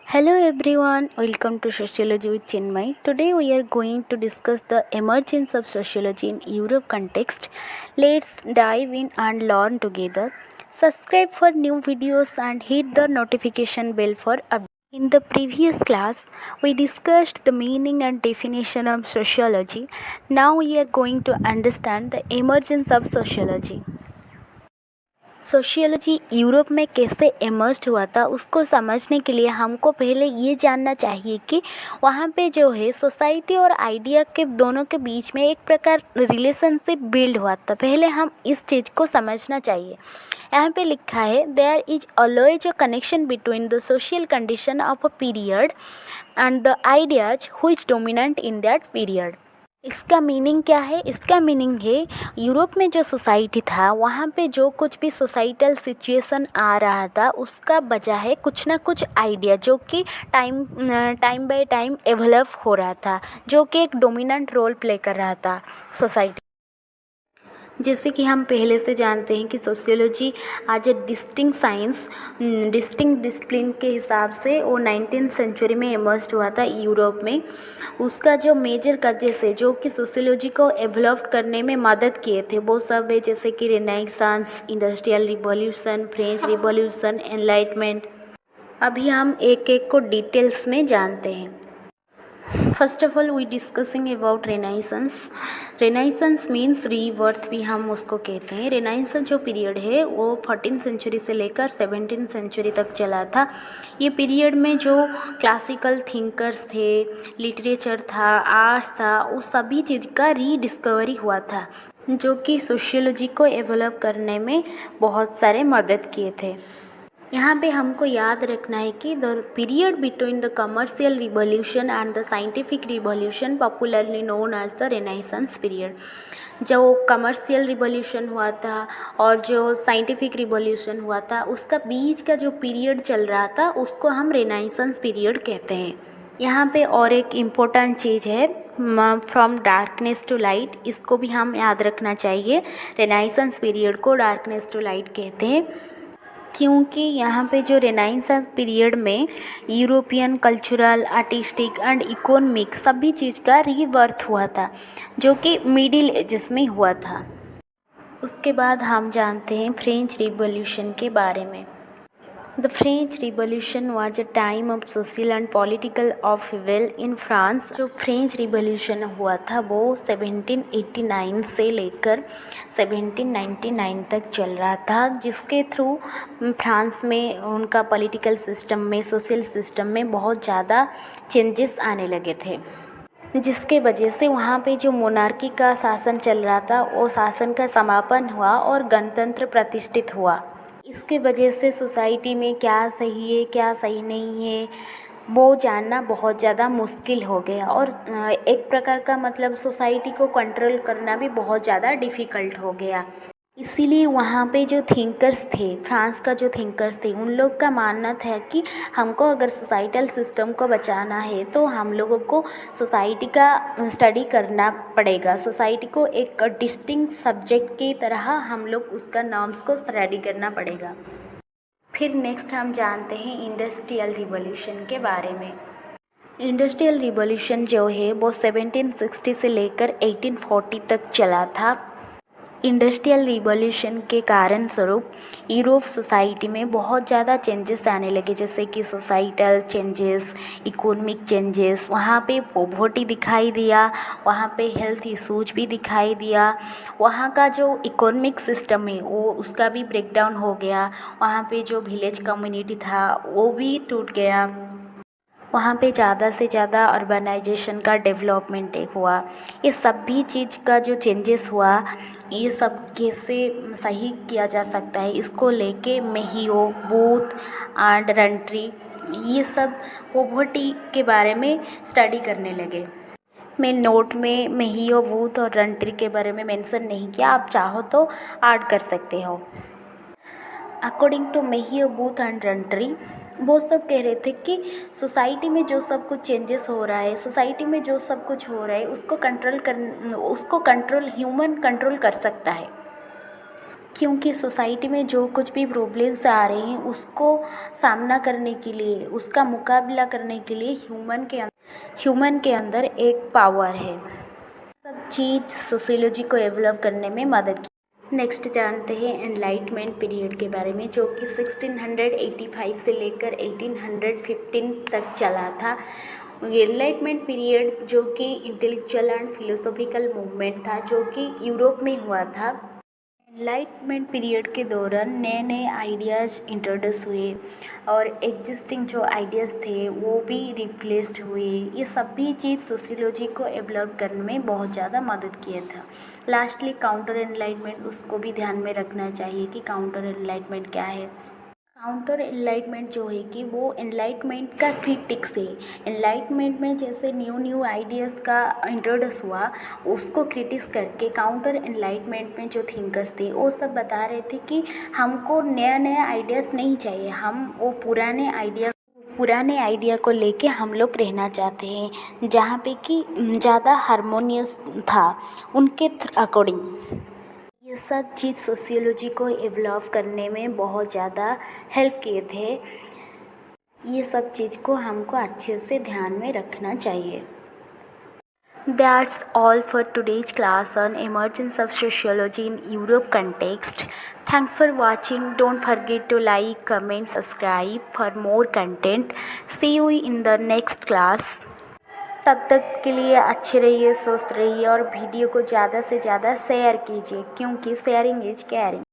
Hello everyone, welcome to Sociology with Chinmay. Today we are going to discuss the emergence of sociology in Europe context. Let's dive in and learn together. Subscribe for new videos and hit the notification bell for updates. In the previous class, we discussed the meaning and definition of sociology. Now we are going to understand the emergence of sociology. Sociology Europe में कैसे emerge हुआ था उसको समझने के लिए हमको पहले ये जानना चाहिए कि वहाँ पे जो है सोसाइटी और आइडिया के दोनों के बीच में एक प्रकार रिलेशनशिप बिल्ड हुआ था। पहले हम इस चीज़ को समझना चाहिए। यहाँ पे लिखा है there is always a connection between the social condition of a period and the ideas which dominant in that period. इसका मीनिंग क्या है? इसका मीनिंग है यूरोप में जो सोसाइटी था वहाँ पे जो कुछ भी सोसाइटल सिचुएशन आ रहा था उसका वजह है कुछ ना कुछ आइडिया जो कि टाइम बाय टाइम डेवलप हो रहा था, जो कि एक डोमिनेंट रोल प्ले कर रहा था सोसाइटी। जैसे कि हम पहले से जानते हैं कि सोशियोलॉजी आज ए डिस्टिंक्ट साइंस डिस्टिंक्ट डिसिप्लिन के हिसाब से वो 19th सेंचुरी में इमर्ज हुआ था यूरोप में। उसका जो मेजर कजेस है जो कि सोशियोलॉजी को डेवलप करने में मदद किए थे वो सब है, जैसे कि renaissance, industrial revolution, French revolution, enlightenment. अभी हम एक एक को डिटेल्स में जानते हैं। First of all we discussing about renaissance. Renaissance means rebirth भी हम उसको कहते हैं। रेनाइसेंस जो पीरियड है वो 14th सेंचुरी से लेकर 17th सेंचुरी तक चला था। ये पीरियड में जो क्लासिकल थिंकर्स थे, लिटरेचर था, आर्ट्स था, उस सभी चीज़ का रीडिस्कवरी हुआ था जो कि सोशियोलॉजी को डेवलप करने में बहुत सारे मदद किए थे। यहाँ पे हमको याद रखना है कि the period between the commercial revolution and the scientific revolution popularly known as the renaissance period. जो कमर्शियल रिवॉल्यूशन हुआ था और जो साइंटिफिक रिवॉल्यूशन हुआ था उसका बीच का जो पीरियड चल रहा था उसको हम रेनेसांस पीरियड कहते हैं। यहाँ पे और एक इम्पोर्टेंट चीज़ है फ्रॉम डार्कनेस टू लाइट, इसको भी हम याद रखना चाहिए। रेनेसांस पीरियड को डार्कनेस टू लाइट कहते हैं क्योंकि यहाँ पे जो रेनाइंसांस पीरियड में European cultural, artistic and economic सभी चीज़ का रीबर्थ हुआ था जो कि मिडिल एजेस में हुआ था। उसके बाद हम जानते हैं फ्रेंच रिवॉल्यूशन के बारे में। The French revolution was a time of social and political upheaval in France. जो फ्रेंच रिवॉल्यूशन हुआ था वो 1789 से लेकर 1799 तक चल रहा था, जिसके थ्रू फ्रांस में उनका पॉलिटिकल सिस्टम में, सोशल सिस्टम में बहुत ज़्यादा चेंजेस आने लगे थे, जिसके वजह से वहाँ पे जो मोनार्की का शासन चल रहा था वो शासन का समापन हुआ और गणतंत्र प्रतिष्ठित हुआ। इसके वजह से सोसाइटी में क्या सही है क्या सही नहीं है वो जानना बहुत ज़्यादा मुश्किल हो गया और एक प्रकार का मतलब सोसाइटी को कंट्रोल करना भी बहुत ज़्यादा डिफ़िकल्ट हो गया। इसीलिए वहाँ पे जो थिंकर्स थे, फ्रांस का जो थिंकर्स थे, उन लोग का मानना था कि हमको अगर सोसाइटल सिस्टम को बचाना है तो हम लोगों को सोसाइटी का स्टडी करना पड़ेगा। सोसाइटी को एक डिस्टिंक्ट सब्जेक्ट की तरह हम लोग उसका नॉर्म्स को स्टडी करना पड़ेगा। फिर नेक्स्ट हम जानते हैं इंडस्ट्रियल रिवॉल्यूशन के बारे में। इंडस्ट्रियल रिवॉल्यूशन जो है वो 1760 से लेकर 1840 तक चला था। इंडस्ट्रियल रिवॉल्यूशन के कारण स्वरूप यूरोप सोसाइटी में बहुत ज़्यादा चेंजेस आने लगे, जैसे कि सोसाइटल चेंजेस, इकोनॉमिक चेंजेस। वहाँ पे पॉवर्टी दिखाई दिया, वहाँ पे हेल्थ इश्यूज भी दिखाई दिया, वहाँ का जो इकोनॉमिक सिस्टम है वो उसका भी ब्रेकडाउन हो गया, वहाँ पे जो विलेज कम्युनिटी था वो भी टूट गया, वहाँ पे ज़्यादा से ज़्यादा अर्बनाइजेशन का डेवलपमेंट हुआ। ये सभी चीज़ का जो चेंजेस हुआ ये सब कैसे सही किया जा सकता है, इसको लेके मेहियो, बूथ एंड रंट्री ये सब पॉवर्टी के बारे में स्टडी करने लगे। मैं नोट में मेहियो, बूथ और रंट्री के बारे में मेंशन नहीं किया, आप चाहो तो ऐड कर सकते हो। अकॉर्डिंग टू मेहियो, बूथ एंड रंट्री वो सब कह रहे थे कि सोसाइटी में जो सब कुछ चेंजेस हो रहा है, सोसाइटी में जो सब कुछ हो रहा है उसको कंट्रोल ह्यूमन कंट्रोल कर सकता है। क्योंकि सोसाइटी में जो कुछ भी प्रॉब्लम्स आ रही हैं उसको सामना करने के लिए, उसका मुकाबला करने के लिए ह्यूमन के अंदर एक पावर है। सब चीज़ सोशियोलॉजी को डेवलप करने में मदद की। नेक्स्ट जानते हैं एनलाइटमेंट पीरियड के बारे में, जो कि 1685 से लेकर 1815 तक चला था। एनलाइटमेंट पीरियड जो कि इंटेलेक्चुअल एंड फिलोसॉफिकल मूवमेंट था, जो कि यूरोप में हुआ था। एनलाइटमेंट पीरियड के दौरान नए नए आइडियाज़ इंट्रोड्यूस हुए और एग्जिस्टिंग जो आइडियाज़ थे वो भी रिप्लेस्ड हुए। ये सभी चीज़ सोशियोलॉजी को डेवलप करने में बहुत ज़्यादा मदद किया था। लास्टली काउंटर एनलाइटमेंट, उसको भी ध्यान में रखना चाहिए कि काउंटर एनलाइटमेंट क्या है। काउंटर एनलाइटमेंट जो है कि वो एनलाइटमेंट का क्रिटिक्स है। एनलाइटमेंट में जैसे न्यू आइडियाज़ का इंट्रोड्यूस हुआ, उसको क्रिटिक्स करके काउंटर एनलाइटमेंट में जो थिंकर्स थे वो सब बता रहे थे कि हमको नया आइडियाज़ नहीं चाहिए, हम वो पुराने आइडिया को लेके हम लोग रहना चाहते हैं, जहाँ पे कि ज़्यादा हारमोनियस था उनके अकॉर्डिंग। ये सब चीज़ सोशियोलॉजी को डेवलप करने में बहुत ज़्यादा हेल्प किए थे। ये सब चीज़ को हमको अच्छे से ध्यान में रखना चाहिए। That's all for today's class on emergence of sociology in Europe context. Thanks for watching. Don't forget to like, comment, subscribe for more content. See you in the next class. तब तक के लिए अच्छे रहिए, स्वस्थ रहिए और वीडियो को ज़्यादा से ज़्यादा शेयर कीजिए, क्योंकि शेयरिंग इज केयरिंग।